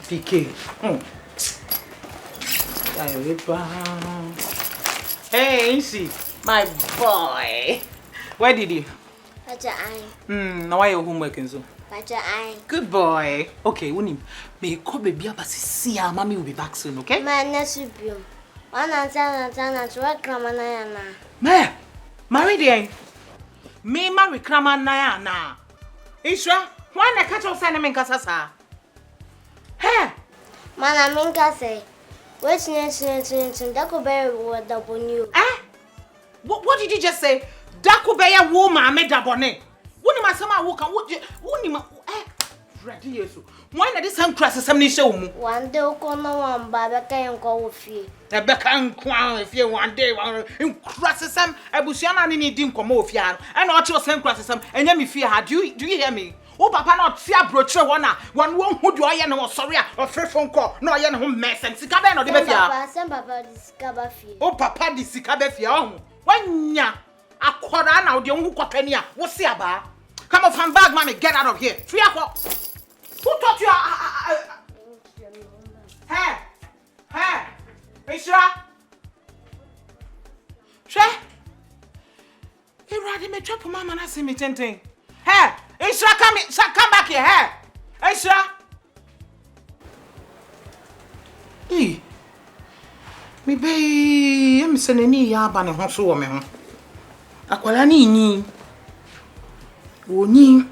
PK. Hey, Incy, my boy. Where did you? Now why your homework and so? Good boy. Okay, when you may call baby up see mommy will be back soon, okay? Man, that's you. One answer to work, Ramanayana. Ma, marry the me marry Kramanayana. Isra, why not catch us and make us? Hey, Man, I mean, I say, what's next? That could be what upon you. Eh? What did you just say? That could be a woman made up on it. Wouldn't my summer walk and wouldn't eh? Ready, yes. Why not this some crosses some show? One day, no one, Baba can go with you. The back and crown if you one day in crosses some, I was young and didn't come off yan, and not your same crosses some, and let me fear her. Do you hear me? Oh, Papa, not fear brochure one who do I know, sorry, or free phone call, no, I know mess and Sikaben or the Befia. Some Papa discover fear. Oh, Papa, the Sikabefia. When ya a quarter now, the young Cotania, what's the about? Come off and bag, mommy, get out of here. 3 o'clock. Who taught you? Hey, Isra. Sure. You rather me trap mama and see me tenting. Hey, Isra, come back here. Hey, Isra. Hey, me be, I'm sending you a banner house woman. Akwala ni. Oni.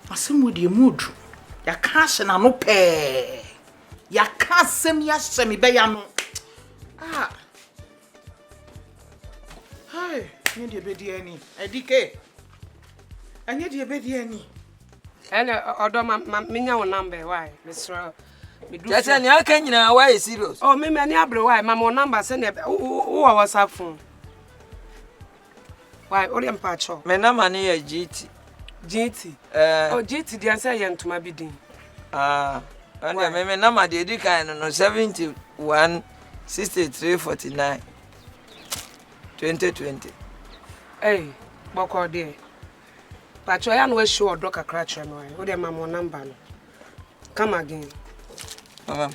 Asem with your mood. Ya cash na no pay. Ya kasem ya semi be ya no. Ah. Hey, nye de be di ani. Edike. Anye de be di ani. Ele odo menya wo number why? Mr. Just any aka nyina why serious? Oh, me ani abre why? Mama number send who WhatsApp phone. Why? Ori mpacho. Me na mane ya GT. GT. Oh, GT dey answer ye ntoma bidin. And me na de di kan no 71 63 49 2020. Hey, boko dey. Pacho ya no show odo kakra kire no. Wo dey mama number no. Come again. Mama.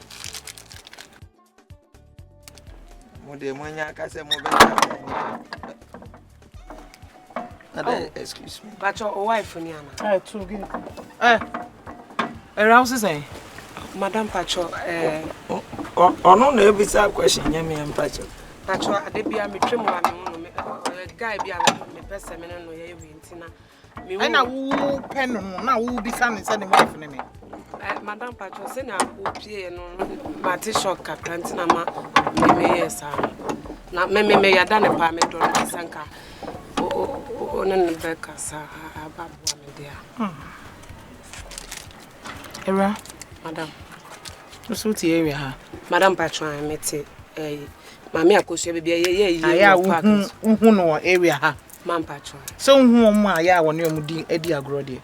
Mo de mo nya ka se mo be. Excuse me. But your wife ni ana. Eh, too good. Around say, Madam Pacho, ono na ebisa question nya me Pacho. Pacho ade bia me twem wa me guy bia me pese me no ye wi ntina. Me wo na wo pen no na wo bisa ne say ne wife ne me. Madam Pacho say na wo pie no mate shock kakra ntina ma me yes na me ya da ne pa me do no sanka. Onen beka sa ababwa me dia. Era, Madam. So ti area ha. Madam Patron mete mama akoso bebia ye aya hu no area ha. Mam Patron. So hu omo aya wo ne omu din edi agro de.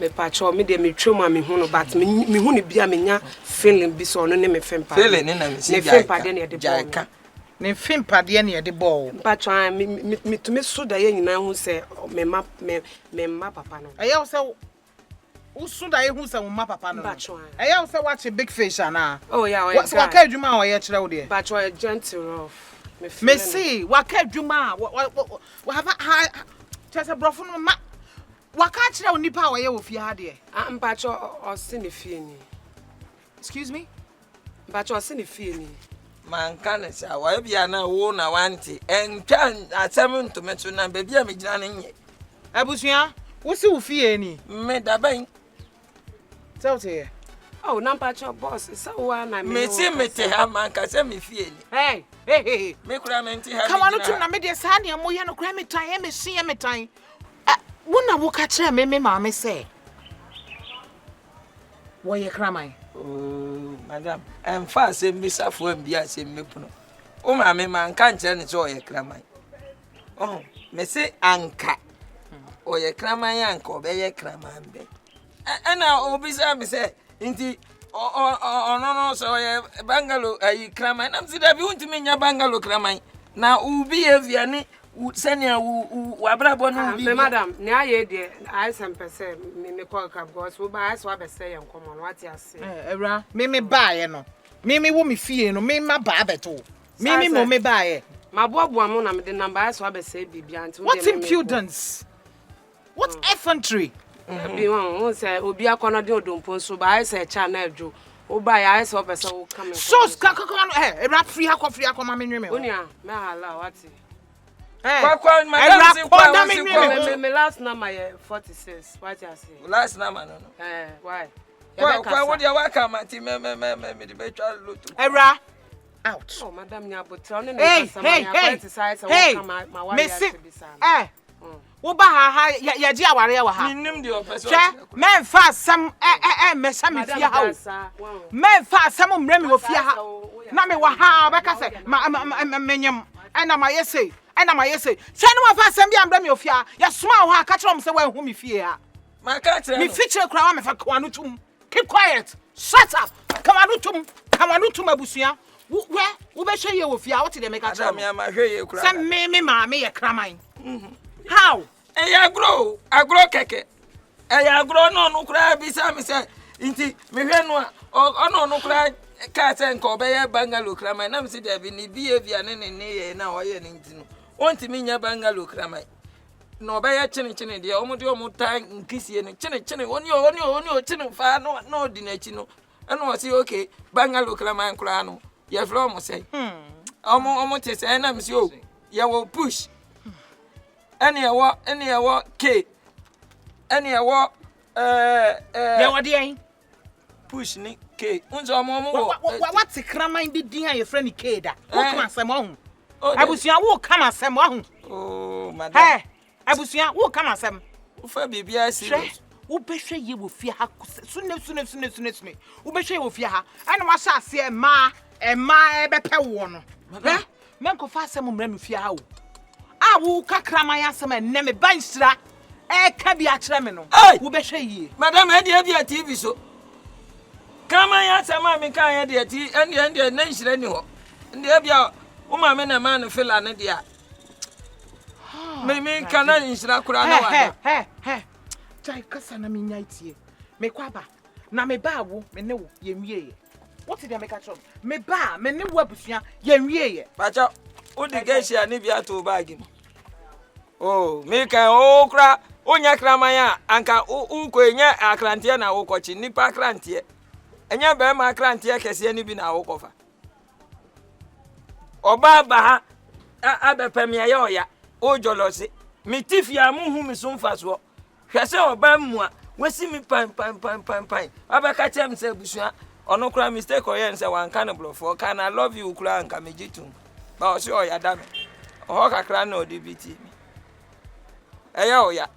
Me Patron me de me twom me hu no but me hu ne bia me nya feeling bi so no ne me fempa. Feeling na me si fempa de ne de jaika. Ne fempa de ne de ball. Patron me to me so da ye nyina hu se me ma papa no. Aya wo se Usunda ehu se mma papa no. Eya wo se watch big fish ana. Oh yeah, what waka adwuma wo ye kire wo de. But you gentle rough. Me see waka adwuma wo have chese brofo no ma waka kire wo nipa wo ye wo fie ha de. Mpacho o se ne fie ni. Excuse me? Mpacho o se ne fie ni. Man kan say wa bia na wo na wanti entwa asem ntometo na bebia me gina ne nye. Abusua wo se wo fie ni. Me da ban. Tell here. Oh, Nampacho boss, so one I me see me te ha man ka say me fie ni. Hey. Me kura me nti ha. Come on to na me de sa ne mo ye no kura me tan, me see me tan. Wo na wo ka kire me ma me say. Wo ye kraman. Oh, madam, I'm fast say me safo am bia say me puno. O ma me man kan kire ne so ye kraman. Oh, me say anka. O ye kraman anka obeye kraman be. Ana obisa me say nti no so ye bangalo ayi kraman am si da bi untimi nya bangalo kraman na ubi evia ni senia wo abrabo no bi madam ne aye de I some person me call ka because we buy so abese yen komo no ati ase Ewra me baaye no me wo me fie no me ma ba beto me mo me baaye ma boaboa mo na me de number so abese bibia nti what impudence what effrontery bi won say obi akono de odompo so ba I say channel jo o ba ya say opese wo come so Ewra free akọ ma me nweme onia me hala wati kwa madam si kwa me last number 46 what you say last number no why kwa what you waka mati me de betwa lotu Ewra out oh madam nya botra on na criticize hey my wife to be sam wo ba ha ya ji aware ya wa ha nim de opese men fa asam me sa me fia ha men fa asam mre me wo fia ha na me wa ha obeka se menyem ena ma yese se no fa asam bia mre me wo fia ya soma ho aka kire mo se wa hu me fie ha ma ka kire me feature kra wa me fa kwanu tum keep quiet shut up kamanu tum abusua wo be hwe ye wo fia what dey make a tell me ma hwe ye kra se me ma me ye kraman how agro keke agro no kura bi sa me se nti me hwe no ono kura ka se nko be ye bangalo kraman na me se de bi ni behavior ne ye na o ye ne nti no onti me nya bangalo kraman no be ye chine de omo de omo ta nkisie no chine oni chine fa no di na chi no eno o se okay bangalo kraman kura no ye flo mo say omo te se na me se o ye wo push any awo K any awo ya wade en push ni K unzo omo what kraman di din ya friend K da wo kama asem ahun abusuan wo kama asem ahun oh madam abusuan wo kama asem wo fa bibia serious wo behwe ye wo fie ha sune wo behwe ye wo fie ha ana wa sha ase ma bepe wo no men ko fa asem mra me fie ha wo awu kakrama ya sama ne me banshira ka bi a kire me no wo be hwe yie madam e de bia TV so kama ya sama me kan ya de ti ende na nhira ni ho ende bia wo ma me na ma no fela ne de a me kan na nhira kura na wa jai kasa na me nya tie me kwaba na me ba wo me ne wo ye nwie what did make a chop me ba me ne wo abusua ye nwie pacha o de gesia ni bia to bag mu oh me kan o kra onya kraman a anka unko enya akrantie na wo kochi nipa akrantie enya be ma akrantie kese ni bi na wo kofa oba ba ha abepem ya oya o jolosi mi tifia mu hu mi so mfaso hwese oba mu a wasi mi pan abeka chem se busua ono kra mistake o yen se wan kan blofo kan I love you kra anka mejitum ba o se oya da me o kakra na odibiti mi eya oya